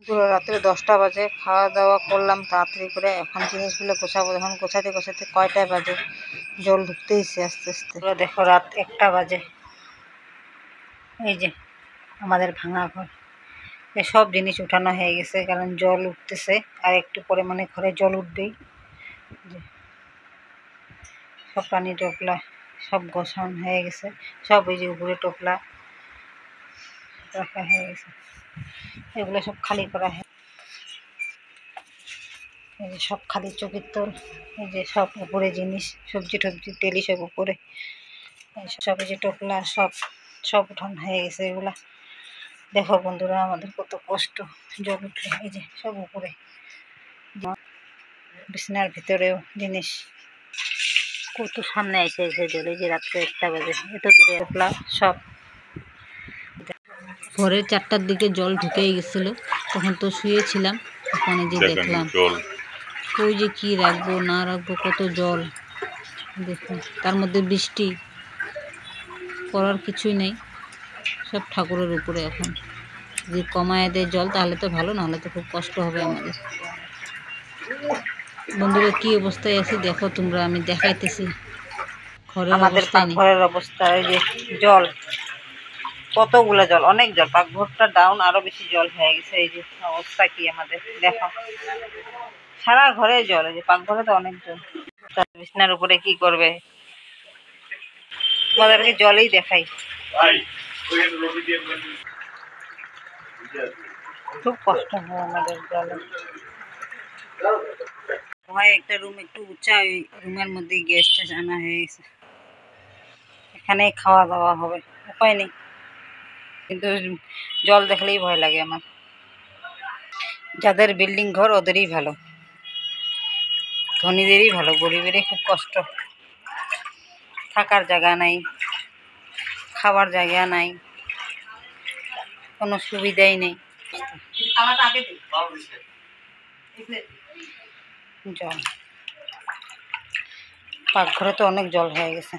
পুরো রাত্রে 10টা বাজে, খাওয়া দাওয়া করলাম তাড়াতাড়ি করে। এখন জিনিসগুলো গোছাবো। এখন গোছাতে গোছাতে কয়টায় বাজে, জল ঢুকতেইছে আস্তে আস্তে। পুরো দেখো রাত 1টা বাজে। এই যে আমাদের ভাঙা ঘর, সব জিনিস উঠানো হয়ে গেছে, কারণ জল উঠতেছে আর একটু পরে মানে ঘরে জল উঠবেই। সব পানি টোপলা সব গোছানো হয়ে গেছে, সব ওই যে উপরে টোপলা রাখা হয়ে গেছে, এগুলো সব খালি করা হয়। এই যে সব খালি চকির তোল, এই যে সব উপরে জিনিস, সবজি টবজি তেলি সব উপরে, সব এই যে টোপলা সব সব উঠানো হয়ে গেছে। এগুলা দেখো বন্ধুরা আমাদের কত কষ্ট, জল উঠলে। এই যে সব উপরে, বিছানার ভিতরেও জিনিস কত সামনে এসে এসে জল। এই যে রাত্রে 1টা বাজে, এত দূরে টোপলা সব। ভোরের 4টার দিকে জল ঢুকেই গেছিলো, তখন তো শুয়েছিলাম। ওখানে যে দেখলাম ওই যে কি রাখবো না রাখবো, কত জল দেখুন। তার মধ্যে বৃষ্টি, করার কিছুই নেই, সব ঠাকুরের উপরে। এখন যদি কমায় দেয় জল তাহলে তো ভালো, নাহলে তো খুব কষ্ট হবে আমাদের। বন্ধুরা কি অবস্থায় আছে দেখো তোমরা, আমি দেখাইতেছি আমাদের পাকঘরের অবস্থা। এই যে জল, কতগুলো জল, অনেক জল। পাকঘরটা ডাউন, আরো বেশি জল হয়ে গেছে। এই যে অবস্থা কি আমাদের দেখো, সারা ঘরে জল। এই যে পাকঘরে তো অনেক জল। বিছানার উপরে কি করবে, তোমাদেরকে জলেই দেখাই। খুব কষ্ট হয় আমাদের জলে। হয় একটা রুম একটু উঁচা, ওই রুমের মধ্যে গেস্ট আনা হয়ে গেছে, এখানে খাওয়া দাওয়া হবে, উপায় নেই। কিন্তু জল দেখলেই ভয় লাগে আমার। যাদের বিল্ডিং ঘর ওদেরই ভালো, ধনীদেরই ভালো, গরিবেরই খুব কষ্ট। থাকার জায়গা নাই, খাবার জায়গা নাই, কোনো সুবিধাই নেই। জল, পাকঘরে তো অনেক জল হয়ে গেছে।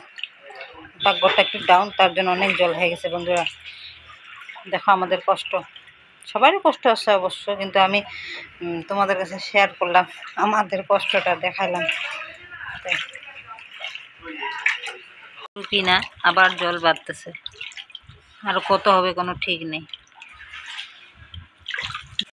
পাকঘরটা একটু ডাউন, তার জন্য অনেক জল হয়ে গেছে। বন্ধুরা দেখো আমাদের কষ্ট, সবারই কষ্ট আছে অবশ্য, কিন্তু আমি তোমাদের কাছে শেয়ার করলাম, আমাদের কষ্টটা দেখালাম। কিনা আবার জল বাড়তেছে, আর কত হবে কোনো ঠিক নেই।